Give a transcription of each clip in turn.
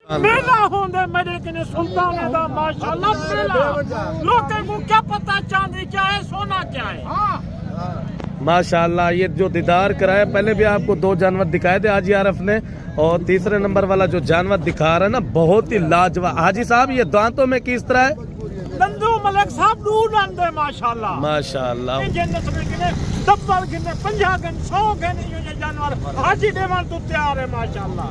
मेला होंदे मेरे कने सुल्तान दा माशाल्लाह मेला लोगों को क्या पता चांदी क्या है सोना क्या है। माशाल्लाह ये जो दीदार कराया, पहले भी आपको दो जानवर दिखाए थे हाजी आरफ ने, और तीसरे नंबर वाला जो जानवर दिखा रहा है ना बहुत ही लाजवाब। हाजी साहब ये दांतों में किस तरह है? नंदू मलिक साहब दूध आंदे माशाल्लाह माशाल्लाह। जन्नत में कने दब्बल कने 50 कने 100 कने ये जानवर हाजी देवन तो तैयार है माशाल्लाह।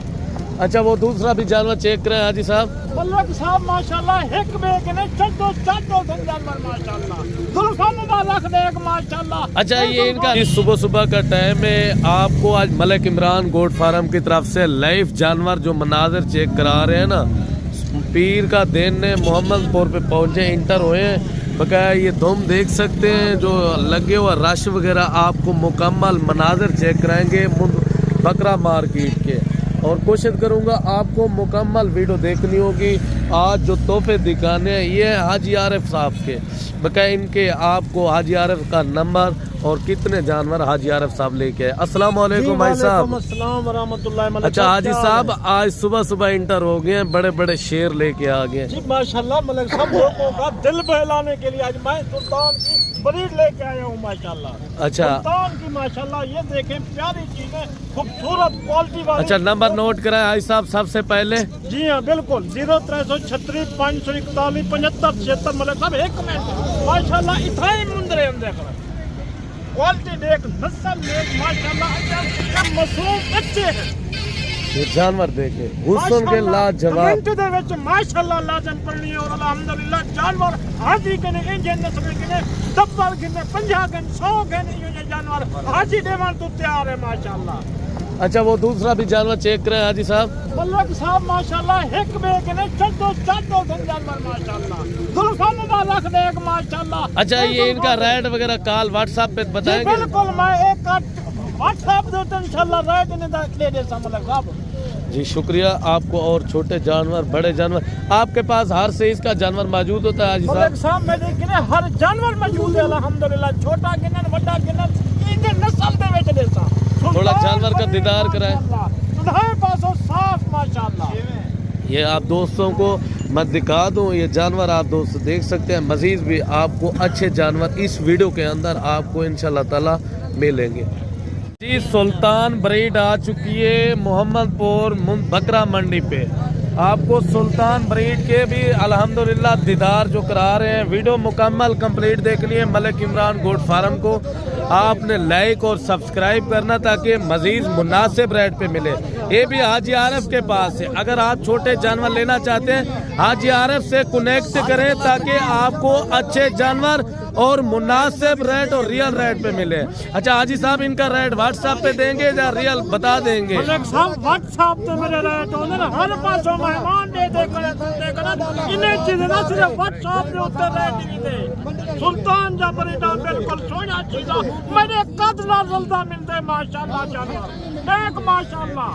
अच्छा वो दूसरा भी जानवर चेक करें हाजी साहब। मलिक साहब माशाल्लाह एक में कने चड्डो जानवर माशाल्लाह जुल्फा मुबारक देख माशाल्लाह। अच्छा ये इनका सुबह सुबह का टाइम है, आपको आज मलिक इमरान गोट फार्म की तरफ से लाइव जानवर जो मनाजर चेक करा रहे हैं ना, पीर का दिन ने मोहम्मदपुर पे पहुंचे, इंटर हुए हैं बकाया। ये धूम देख सकते हैं जो लगे हुआ रश वगैरह, आपको मुकम्मल मनाजर चेक कराएंगे बकरा मार्केट के, और कोशिश करूंगा आपको मुकम्मल वीडियो देखनी होगी। आज जो तोहफे दिखाने हैं ये हाजी आरिफ साहब के बकाया, इनके आपको हाजी आरिफ का नंबर और कितने जानवर हाजी आरिफ साहब लेके आए। अस्सलाम वालेकुम भाई साहब। अच्छा हाजी साहब आज सुबह सुबह इंटर हो गए हैं, बड़े बड़े शेर लेके आ गए जी माशाल्लाह। मलिक साहब लोगों का दिल बहलाने के लिए आज मैं सुल्तान की ब्रीड लेके आया हूँ माशाल्लाह। अच्छा सुल्तान की माशाल्लाह ये देखें प्यारी चीजें, खूबसूरत क्वालिटी वाली। अच्छा नंबर नोट कराए हाजी साहब सबसे पहले। जी हाँ बिल्कुल 0336 541 75 76। मलिक साहब एक मिनट माशाल्लाह इतना ही मुंदरे हम देख रहे हैं, क्वालिटी देख, नस्ल देख माशाल्लाह, क्या मासूम बच्चे हैं। ये जानवर देखे हुस्न के लाजवाब माशाल्लाह लाजम पड़नी है। और अल्हम्दुलिल्लाह जानवर हाजी कने जन्नत में कने दब्बल कने 50 कने 100 कने ये जानवर हाजी देवन तो तैयार है माशाल्लाह। अच्छा वो दूसरा भी जानवर चेक करें हाजी साहब। मलिक साहब माशाल्लाह एक में कने चड्डो जानवर माशाल्लाह जुल्फा मुबारक देख माशाल्लाह। अच्छा ये इनका रेट वगैरह कॉल व्हाट्सएप पे बताएंगे? बिल्कुल मैं एक व्हाट्सएप दे इंशाल्लाह रेट ने ले दे मलिक साहब जी। शुक्रिया आपको। और छोटे जानवर बड़े जानवर आपके पास हर साइज का जानवर मौजूद होता है हाजी मलिक साहब। मेरे कने हर जानवर मौजूद है अल्हम्दुलिल्लाह, छोटा गिनन बड़ा गिनन इनके नस्ल दे विच देसा। थोड़ा जानवर का दीदार कराएं। साफ माशाल्लाह। ये आप दोस्तों को मैं दिखा दूं, ये जानवर आप दोस्त देख सकते हैं। मजीद भी आपको अच्छे जानवर इस वीडियो के अंदर आपको इंशाल्लाह ताला मिलेंगे। जी सुल्तान ब्रीड आ चुकी है मोहम्मदपुर बकरा मंडी पे। आपको सुल्तान ब्रीड के भी अल्हम्दुलिल्लाह दीदार जो करा रहे हैं। वीडियो मुकम्मल कंप्लीट देखनी है मलिक इमरान गोट फार्म को। आपने लाइक और सब्सक्राइब करना ताकि मजीद मुनासिब रेट पे मिले। ये भी हाजी आरिफ के पास है। अगर आप छोटे जानवर लेना चाहते हैं हाजी आरिफ से कनेक्ट करें ताकि आपको अच्छे जानवर और मुनासिब रेट और रियल रेट पे मिले। अच्छा हाजी साहब इनका रेट व्हाट्सएप पे देंगे या रियल बता देंगे? व्हाट्सएप पे मेरे रेट होने ना हर पासों मेहमान दे करे इन्हें चीजें ना सिर्फ व्हाट्सएप पे उत्तर रेट नहीं दे। सुल्तान जा बरीडा बिल्कुल सोना चीजा मेरे कदला जल्दा मिलते माशाल्लाह जानवर एक माशाल्लाह।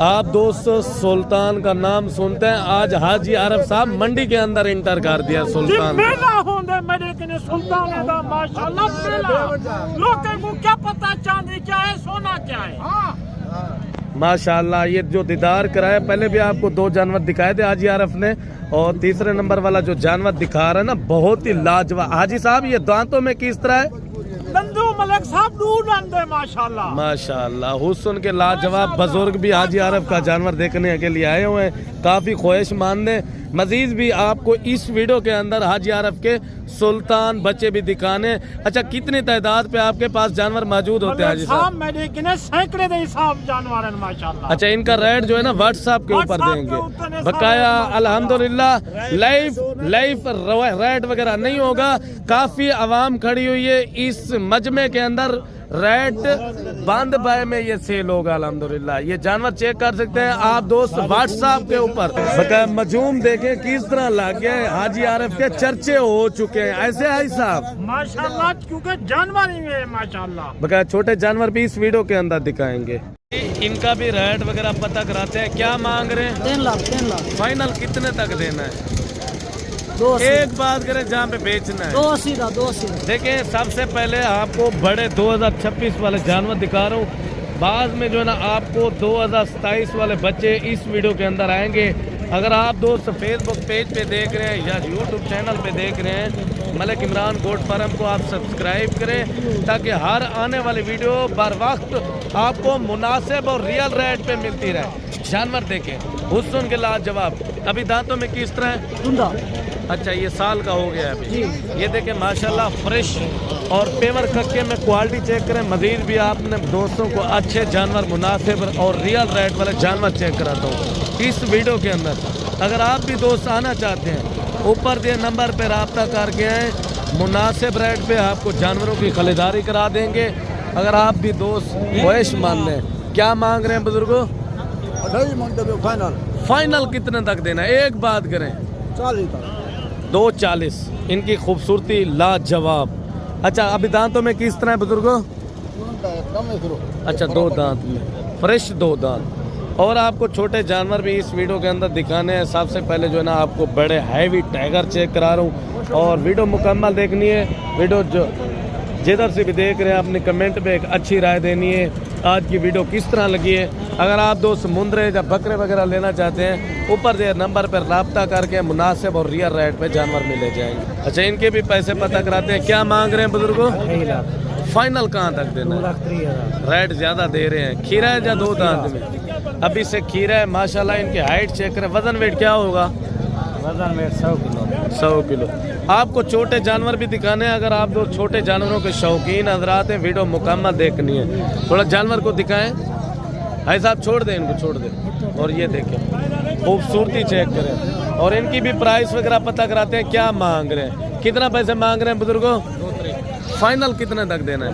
आप दोस्तों सुल्तान का नाम सुनते हैं, आज हाजी आरिफ साहब मंडी के अंदर इंटर कर दिया सुल्तान। मेला होंदे मेरे कने सुल्तान दा माशाल्लाह मेला लोगों को क्या पता चांदी क्या है सोना क्या है। माशाल्लाह ये जो दीदार कराया, पहले भी आपको दो जानवर दिखाए थे हाजी आरिफ ने, और तीसरे नंबर वाला जो जानवर दिखा रहा है ना बहुत ही लाजवाब। हाजी साहब ये दांतों में किस तरह है? नंदू मलिक साहब दूध आंदे माशाल्लाह। माशाल्लाह हुस्न के लाजवाब बुजुर्ग भी हाजी आरिफ का जानवर देखने के लिए आए हुए हैं, काफी ख्वाहिशमंद है। मजीद भी आपको इस वीडियो के अंदर हाजी आरिफ के सुल्तान बच्चे भी दिखाने। अच्छा कितनी तादाद पे आपके पास जानवर मौजूद होते हैं हाजी साहब? मेरे कने सैकड़े दे हिसाब जानवर हैं माशाल्लाह। अच्छा इनका रेट जो है ना व्हाट्सएप के ऊपर देंगे बकाया अल्हम्दुलिल्लाह। लाइव रेट वगैरह नहीं होगा। काफी आवाम खड़ी हुई है इस मजमे के अंदर। रेट बंद बाय में ये सेल होगा अल्हम्दुलिल्लाह। ये जानवर चेक कर सकते हैं आप दोस्त व्हाट्सएप के ऊपर। बकाया मजूम देखें किस तरह लग गए, हाजी आरिफ के चर्चे हो चुके हैं ऐसे हाजी साहब माशाल्लाह, क्योंकि जानवर ही है माशाल्लाह। बकाया छोटे जानवर भी इस वीडियो के अंदर दिखाएंगे। इनका भी रेट वगैरह पता कराते हैं। क्या मांग रहे हैं? 3 लाख। फाइनल कितने तक देना है? एक बात करें जहाँ पे बेचना है 280। देखें सबसे पहले आपको बड़े 2026 वाले जानवर दिखा रहा हूँ। बाद में जो है ना आपको 2027 वाले बच्चे इस वीडियो के अंदर आएंगे। अगर आप दोस्त फेसबुक पेज पे देख रहे हैं या यूट्यूब चैनल पे देख रहे हैं मलिक इमरान गोट फार्म को आप सब्सक्राइब करें ताकि हर आने वाली वीडियो बर वक्त आपको मुनासिब और रियल रेट पे मिलती रहे। जानवर देखें हुस्न के लाजवाब। अभी दांतों में किस तरह है? अच्छा ये साल का हो गया है अभी। ये देखें माशाल्लाह फ्रेश और पेवर कक्के में क्वालिटी चेक करें। मजीद भी आपने दोस्तों को अच्छे जानवर मुनासिब और रियल रेट वाले जानवर चेक कराता हूँ इस वीडियो के अंदर। अगर आप भी दोस्त आना चाहते हैं ऊपर दिए नंबर पर रब्ता करके आए, मुनासिब रेट पे आपको जानवरों की खरीदारी करा देंगे। अगर आप भी दोस्त ख्वाहिश मान लें। क्या मांग रहे हैं बुजुर्गों? फाइनल कितने तक देना है? एक बात करें 240। इनकी खूबसूरती लाजवाब। अच्छा अभी दांतों में किस तरह है बुजुर्गों? अच्छा 2 दांत में फ्रेश 2 दांत। और आपको छोटे जानवर भी इस वीडियो के अंदर दिखाने हैं। सबसे पहले जो है ना आपको बड़े हैवी टाइगर चेक करा रहा हूँ और वीडियो मुकम्मल देखनी है। वीडियो जो जिधर से भी देख रहे हैं अपने कमेंट में एक अच्छी राय देनी है आज की वीडियो किस तरह लगी है। अगर आप दोस्त मुंदरे या बकरे वगैरह लेना चाहते हैं ऊपर दे नंबर पर रब्ता करके मुनासिब और रियल रेट पे जानवर मिले जाएंगे। अच्छा इनके भी पैसे पता कराते हैं। क्या मांग रहे हैं बुजुर्गों? फाइनल कहाँ तक देना? रेट ज्यादा दे रहे हैं। खीरा है या 2 दांत में? अभी से खीरा है माशाल्लाह। इनकी हाइट चेक करें। वजन वेट क्या होगा? वजन वेट 100 किलो। आपको छोटे जानवर भी दिखाने हैं। अगर आप दो छोटे जानवरों के शौकीन हजरात हैं वीडियो मुकम्मल देखनी है। थोड़ा जानवर को दिखाएं भाई साहब। छोड़ दें इनको, छोड़ दें। और ये देखें खूबसूरती चेक करें और इनकी भी प्राइस वगैरह पता कराते हैं। क्या मांग रहे हैं? कितना पैसे मांग रहे हैं बुजुर्गों? फाइनल कितने तक देना है?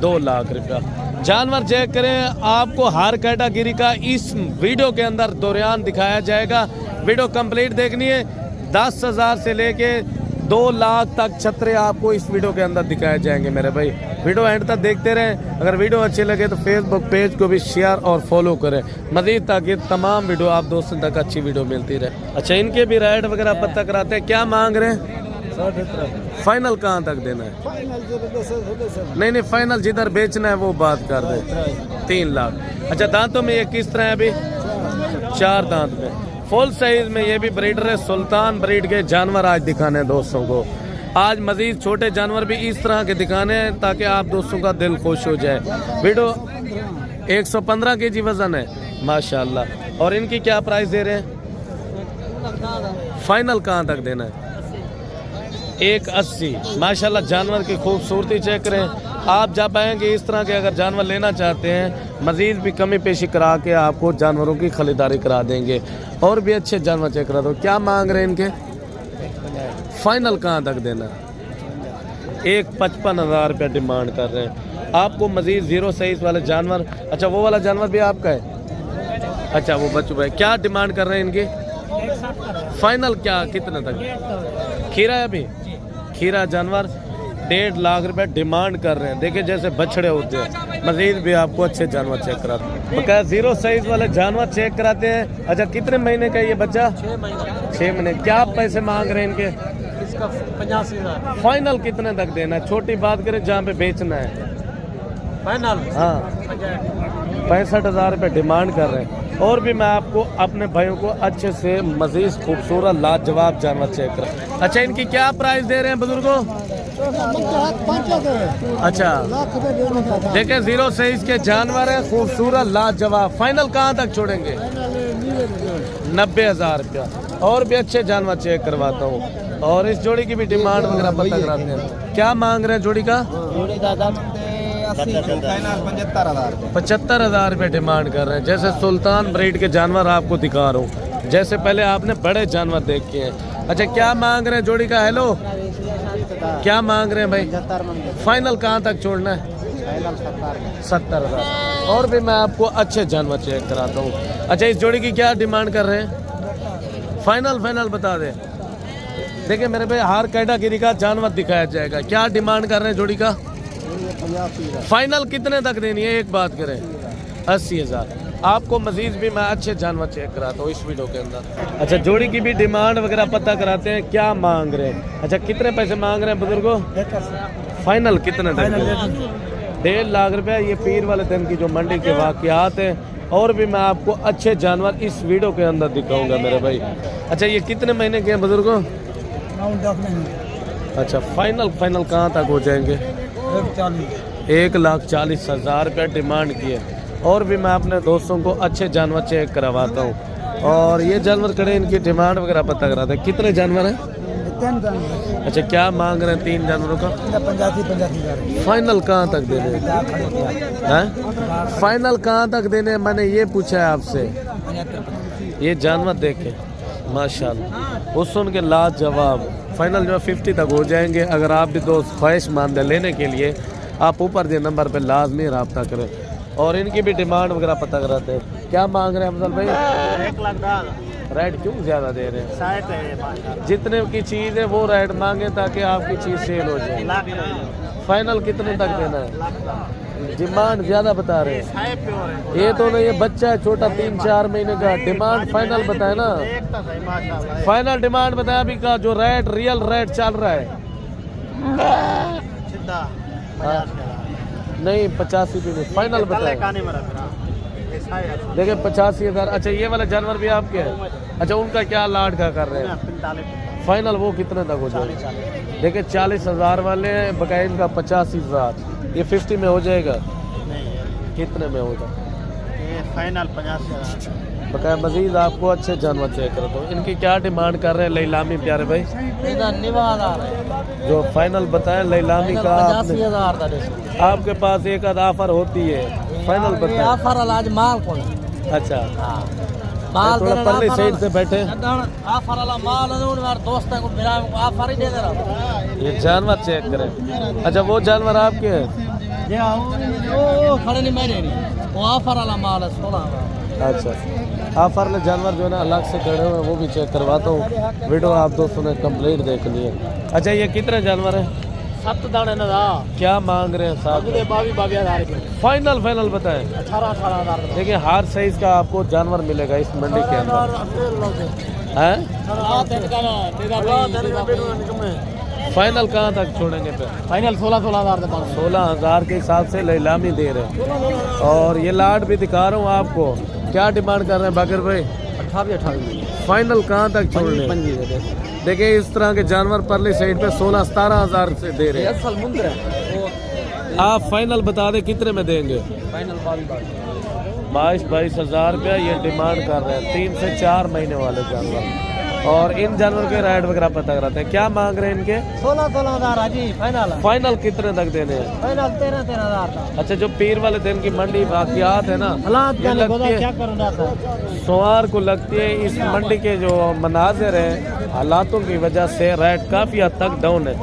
2 लाख रुपया। जानवर चेक करें। आपको हर कैटेगरी का इस वीडियो के अंदर दौरान दिखाया जाएगा। वीडियो कंप्लीट देखनी है। 10,000 से लेके 2 लाख तक छतरे आपको इस वीडियो के अंदर दिखाए जाएंगे मेरे भाई। वीडियो एंड तक देखते रहें। अगर वीडियो अच्छी लगे तो फेसबुक पेज को भी शेयर और फॉलो करें मजीद ताकि तमाम वीडियो आप दोस्तों तक अच्छी वीडियो मिलती रहे। अच्छा इनके भी रेट वगैरह पता कराते हैं। क्या मांग रहे हैं? फाइनल कहाँ तक देना है? नहीं फाइनल जिधर बेचना है वो बात कर दे। 3 लाख। अच्छा दांतों में ये किस तरह है? अभी 4 दांत में फुल साइज में। ये भी ब्रीडर है। सुल्तान ब्रीड के जानवर आज दिखाने हैं दोस्तों को। आज मजीद छोटे जानवर भी इस तरह के दिखाने हैं ताकि आप दोस्तों का दिल खुश हो जाए। वीडियो 115 kg वजन है माशाल्लाह। और इनकी क्या प्राइस दे रहे हैं? फाइनल कहाँ तक देना है? 180। माशाल्लाह जानवर की खूबसूरती चेक करें। आप जब आएंगे इस तरह के अगर जानवर लेना चाहते हैं मजीद भी कमी पेशी करा के आपको जानवरों की खरीदारी करा देंगे और भी अच्छे जानवर चेक करा दो। क्या मांग रहे हैं इनके? फाइनल कहाँ तक देना? 1,55,000 रुपया डिमांड कर रहे हैं। आपको मजीद 0 साइज वाले जानवर। अच्छा वो वाला जानवर भी आपका है? अच्छा वो बच्चों भाई क्या डिमांड कर रहे हैं इनके? फाइनल क्या कितने तक? खीरा है अभी? खीरा जानवर 1.5 लाख रुपए डिमांड कर रहे हैं। देखिए जैसे बछड़े होते हैं। मजीद भी आपको अच्छे जानवर चेक कराते हैं। बकाया 0 साइज वाले जानवर चेक कराते हैं। अच्छा कितने महीने का ये बच्चा? 6 महीने। क्या पैसे मांग रहे हैं इनके? इसका 85,000। फाइनल कितने तक देना है? छोटी बात करें जहाँ पे बेचना है। फाइनल हाँ 65,000 रुपये डिमांड कर रहे हैं। और भी मैं आपको अपने भाइयों को अच्छे से मजीद खूबसूरत लाजवाब जानवर चेक कर। अच्छा इनकी क्या प्राइस दे रहे हैं बुजुर्गों? अच्छा देखें 0 साइज के जानवर है खूबसूरत लाजवाब। फाइनल कहाँ तक छोड़ेंगे? 90,000 रुपया। और भी अच्छे जानवर चेक करवाता हूँ और इस जोड़ी की भी डिमांड वगैरह पता कराते हैं। क्या मांग रहे हैं जोड़ी का? 75,000 रुपये डिमांड कर रहे हैं। जैसे सुल्तान ब्रीड के जानवर आपको दिखा रहा हूँ। जैसे पहले आपने बड़े जानवर देखे हैं। अच्छा क्या मांग रहे हैं जोड़ी का? हेलो क्या मांग रहे हैं भाई? फाइनल कहाँ तक छोड़ना है? 70,000। और भी मैं आपको अच्छे जानवर चेक कराता हूँ। अच्छा इस जोड़ी की क्या डिमांड कर रहे हैं? फाइनल बता दे। देखिए मेरे भाई हर कैटेगरी का जानवर दिखाया जाएगा। क्या डिमांड कर रहे हैं जोड़ी का? फाइनल कितने तक देनी है? एक बात करें 80,000। आपको मजीद भी मैं अच्छे जानवर चेक कराता हूँ इस वीडियो के अंदर। अच्छा जोड़ी की भी डिमांड वगैरह पता कराते हैं। क्या मांग रहे हैं? अच्छा कितने पैसे मांग रहे हैं बुजुर्गों? फाइनल कितने तक? 1.5 लाख रुपया। ये पीर वाले दिन की जो मंडी के वाकयात हैं और भी मैं आपको अच्छे जानवर इस वीडियो के अंदर दिखाऊंगा मेरे भाई। अच्छा ये कितने महीने के हैं बुजुर्गों? 9-10 महीने। अच्छा फाइनल कहाँ तक हो जाएंगे? 1,40,000 रुपया डिमांड की है। और भी मैं अपने दोस्तों को अच्छे जानवर चेक करवाता हूँ। और ये जानवर खड़े, इनकी डिमांड वगैरह पता कराते हैं। कितने जानवर हैं? 3 जानवर। अच्छा क्या मांग रहे हैं 3 जानवरों का? 85,000। फाइनल कहाँ तक देने हैं? फाइनल कहाँ तक देने हैं? मैंने ये पूछा है आपसे। ये जानवर देखे माशाल्लाह, वो सुन के लाजवाब। फाइनल जो है 50 तक हो जाएंगे। अगर आप भी दोस्त ख्वाहिश मंद है लेने के लिए, आप ऊपर दिए नंबर पे लाजमी रब्ता करें। और इनकी भी डिमांड वगैरह पता कराते हैं। क्या मांग रहे हैं अफजल भाई? 1,10,000 रेट क्यों ज़्यादा दे रहे हैं? 60 है। जितने की चीज़ है वो रेट मांगे ताकि आपकी चीज़ सेल हो जाए। फाइनल कितने तक देना है? डिमांड ज़्यादा बता रहे हैं। ये तो नहीं, ये बच्चा है छोटा 3-4 महीने का। डिमांड फाइनल बताए ना, फाइनल डिमांड बताया अभी का जो रेट रियल रेट चल रहा है। नहीं 85 भी नहीं, फाइनल बताए। देखिए 85,000। अच्छा ये वाले जानवर भी आपके हैं? अच्छा उनका क्या लाड का कर रहे हैं? फाइनल वो कितने तक हो जाएगा? देखिए 40,000 वाले बकाया इनका 85,000। ये 50 में हो जाएगा? कितने में होगा? फाइनल 50,000 बकाया मजीद आपको अच्छे जानवर चेक करता हूँ। इनकी क्या डिमांड कर रहे हैं लैलामी प्यारे भाई? जो फाइनल बताएं लैलामी का आपने, आपके पास एक आध ऑफर होती है, फाइनल बताएं। ऑफर आज माल कौन? अच्छा माल थोड़ा पल्ली साइड से बैठे। ऑफर वाला माल है, दोस्त को मेरा ऑफर ही दे दे रहा। ये जानवर चेक करें। अच्छा वो जानवर आपके हैं? वो खड़े नहीं मेरे नहीं, वो ऑफर वाला माल है 16,000। अच्छा ऑफर में जानवर जो है ना अलग से खड़े हुए हैं, वो भी चेक करवाता हूँ। वीडियो आप दोस्तों ने कंप्लीट देख ली है। अच्छा ये कितने जानवर हैं? 7 दाने ना। क्या मांग रहे हैं साहब? 22,000 फाइनल बताएं। 18,000। देखिए हर साइज का आपको जानवर मिलेगा इस मंडी के अंदर हैं? फाइनल कहाँ तक छोड़ेंगे फिर? फाइनल 16,000। 16,000 के हिसाब से लैलामी दे रहे हैं। और ये लाट भी दिखा रहा हूँ आपको। क्या डिमांड कर रहे हैं बाकर भाई? 28,000। फाइनल कहाँ तक छोड़ रहे हैं? देखिए इस तरह के जानवर परली साइड पे 16-17,000 से दे रहे हैं। समुद्र है। आप फाइनल बता दें कितने में देंगे? फाइनल 22,000 रुपया ये डिमांड कर रहे हैं। 3 से 4 महीने वाले जानवर। और इन जानवर के राइड वगैरह पता कराते हैं। क्या मांग रहे हैं इनके? 16,000 जी फाइनल। फाइनल कितने तक देने हैं? फाइनल 13,000। अच्छा जो पीर वाले दिन की मंडी वाकियात है ना, हालात ये लगती है क्या करना था? सोमवार को लगती है। इस मंडी के जो मनाजिर है हालातों की वजह से रेट काफी हद तक डाउन है।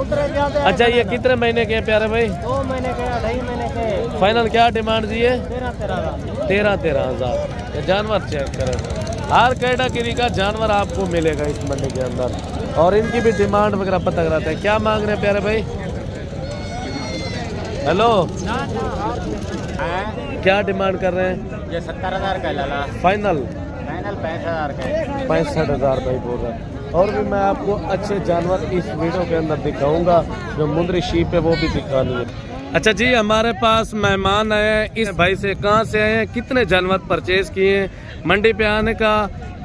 अच्छा ये कितने महीने के हैं प्यारे भाई? 2 महीने के, 2.5 महीने के। फाइनल क्या डिमांड दिए? 13,000। 13,000। ये जानवर चेक करें। हर कैटेगरी का जानवर आपको मिलेगा इस मंडी के अंदर। और इनकी भी डिमांड वगैरह पता कराते हैं। क्या मांग रहे हैं प्यारे भाई? हेलो क्या डिमांड कर रहे हैं? ये 70,000 का लाला। फाइनल 65,000 का। 65,000 भाई बोल रहा है। और भी मैं आपको अच्छे जानवर इस वीडियो के अंदर दिखाऊंगा। जो मुंदरी शीप है वो भी दिखानी है। अच्छा जी हमारे पास मेहमान आए हैं। इस भाई से कहाँ से आए हैं, कितने जानवर परचेज किए हैं, मंडी पे आने का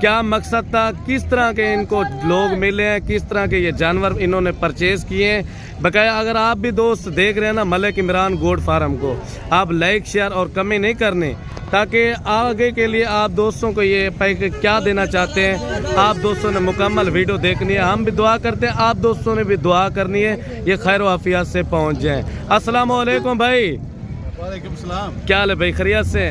क्या मकसद था, किस तरह के इनको लोग मिले हैं, किस तरह के ये जानवर इन्होंने परचेज किए हैं। बकाया अगर आप भी दोस्त देख रहे हैं ना मलिक इमरान गोट फार्म को, आप लाइक शेयर और कमेंट नहीं करने, ताकि आगे के लिए आप दोस्तों को ये पैक क्या देना चाहते हैं आप दोस्तों ने मुकम्मल वीडियो देखनी है। हम भी दुआ करते हैं, आप दोस्तों ने भी दुआ करनी है ये खैर वाफियत से पहुंच जाएं। अस्सलाम वालेकुम भाई। वालेकुम सलाम। क्या हाल है भाई, खैरियत से?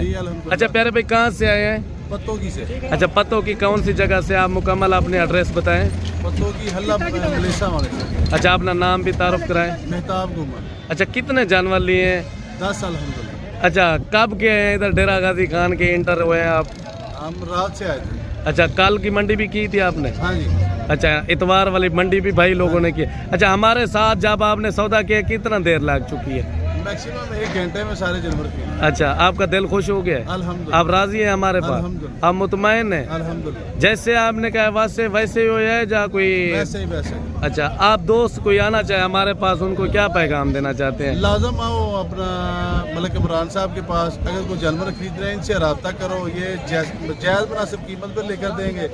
अच्छा प्यारे भाई कहाँ से आए हैं? पत्तोगी से। अच्छा पत्तों की कौन सी जगह से, आप मुकम्मल अपने एड्रेस बताएं। पत्तोगी हल्ला मलेशिया वाले से। अच्छा अपना नाम भी तारुफ कराएं। मेहताब गुमर। अच्छा कितने जानवर लिए हैं? 10 साल अल्हम्दुलिल्लाह। अच्छा कब के हैं इधर डेरा गाजी खान के इंटर हुए हैं आप? हम रात से आए थे। अच्छा कल की मंडी भी की थी आपने? हाँ जी। अच्छा इतवार वाली मंडी भी भाई लोगों ने की। अच्छा हमारे साथ जब आपने सौदा किया कितना देर लग चुकी है? मैक्सिमम 1 घंटे में सारे जानवर के। अच्छा, आपका दिल खुश हो गया है? अल्हम्दुलिल्लाह। आप राजी हैं हमारे पास? अल्हम्दुलिल्लाह। आप मुतमईन हैं? अल्हम्दुलिल्लाह। जैसे आपने कहा वैसे वैसे ही हो जाए या कोई? वैसे ही वैसे। अच्छा, आप दोस्त कोई आना चाहे हमारे पास, उनको क्या पैगाम देना चाहते हैं? लाजम आओ अपना मलिक इमरान साहब के पास। अगर कोई जानवर खरीद रहे हैं इनसे रब्ता करो, ये जायज़ मुनासिब कीमत पर लेकर देंगे।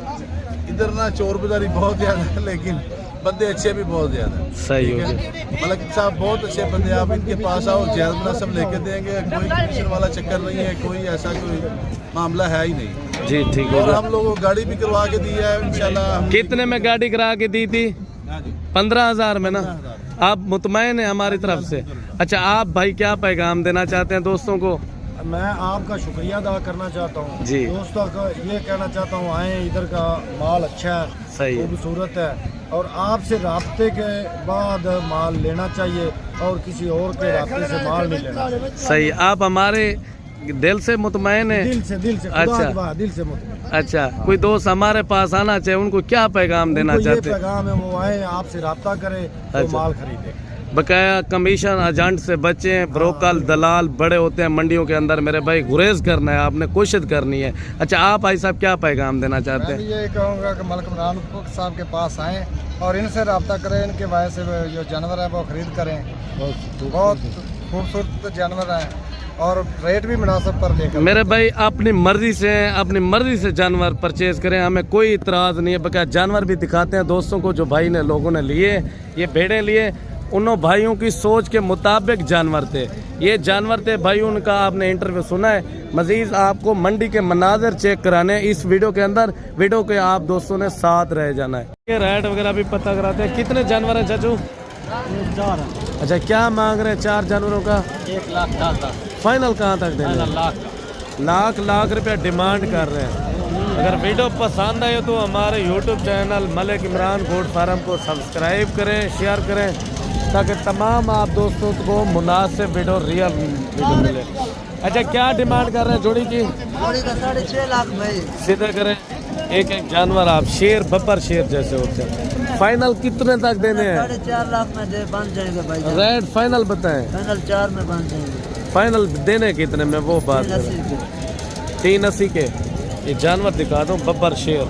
इधर ना चोर बाजारी बहुत ज़्यादा है, लेकिन बंदे अच्छे भी बहुत ज़्यादा हैं। सही हो ठीक गया। है? मलिक साहब बहुत अच्छे बंदे, आप इनके पास आओ, जायज़ मुनासिब लेकर देंगे। कोई कमीशन वाला चक्कर नहीं है, कोई ऐसा कोई मामला है ही नहीं। जी ठीक हो और गया। हम लोगों को गाड़ी भी करवा के दी है इंशाल्लाह। कितने में गाड़ी करा के दी थी? हाँ जी, 15,000 में ना? 15,000। आप मुतमईन हैं हमारी तरफ से? अच्छा, आप भाई क्या पैगाम देना चाहते हैं दोस्तों को? मैं आपका शुक्रिया अदा करना चाहता हूँ जी। दोस्तों का ये कहना चाहता हूँ, आए इधर का माल अच्छा है, सही है। खूबसूरत है, और आपसे राब्ते के बाद माल लेना चाहिए और किसी और के राब्ते से माल नहीं लेना चाहिए। सही, आप हमारे दिल से मुतमईन हैं? दिल से खुदा अच्छा। की बात, दिल से मुतमईन। अच्छा, कोई दोस्त हमारे पास आना चाहे उनको क्या पैगाम देना उनको ये चाहते हैं? पैगाम है, वो आए आपसे राब्ता करें तो अच्छा। माल खरीदे। बकाया कमीशन एजेंट से बचें। ब्रोकल दलाल बड़े होते हैं मंडियों के अंदर, मेरे भाई गुरेज करना है आपने, कोशिश करनी है। अच्छा, आप भाई साहब क्या पैगाम देना चाहते मैं हैं? भी ये कहूँगा कि मलिक इमरान साहब के पास आएँ और इनसे रब्ता करें, इनके वजह से जो जानवर है वो खरीद करें। बहुत खूबसूरत जानवर हैं और रेट भी मुनासिब पर लेकर। मेरे भाई अपनी मर्जी से जानवर परचेज करें, हमें कोई इतराज़ नहीं है। बकाया जानवर भी दिखाते हैं दोस्तों को जो भाई ने लोगों ने लिए, ये भेड़ें लिए, उन भाइयों की सोच के मुताबिक जानवर थे। ये जानवर थे भाई, उनका आपने इंटरव्यू सुना है। मजीद आपको मंडी के मनाजर चेक कराने इस वीडियो के अंदर, वीडियो के आप दोस्तों ने साथ रह जाना है। ये रेट वगैरह भी पता कराते हैं। कितने जानवर हैं चाचू? 4 अच्छा, क्या मांग रहे हैं 4 जानवरों का? 1 लाख का फाइनल कहाँ तक देंगे? लाख रुपया डिमांड कर रहे हैं। अगर वीडियो पसंद आए तो हमारे YouTube channel Malik Imran Goat Farm को सब्सक्राइब करें, शेयर करें, ताकि तमाम आप दोस्तों को मुनासिब वीडियो, रियल वीडियो मिले। अच्छा, क्या डिमांड कर रहे हैं जोड़ी की? जोड़ी का 6.5 लाख भाई। सीधे करें, एक एक जानवर आप शेर बब्बर शेर जैसे होते हैं। फाइनल कितने तक देने हैं? 4.5 लाख में दे बन जाएंगे भाई। रेट फाइनल बताएं। फाइनल 4 में बन जाएंगे। फाइनल देने कितने में वो बात करें। 380 के। ये जानवर दिखा दूँ, बब्बर शेर,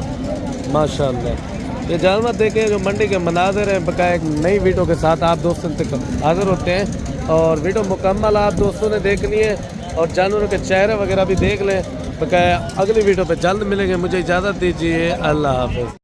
माशाल्लाह। ये जानवर देखे जो मंडी के मनाजिर हैं, बकाया एक नई वीडियो के साथ आप दोस्तों तक हाजिर होते हैं। और वीडियो मुकम्मल आप दोस्तों ने देखनी है और जानवरों के चेहरे वगैरह भी देख लें। बकाया अगली वीडियो पे जल्द मिलेंगे। मुझे इजाज़त दीजिए, अल्लाह हाफ़िज़।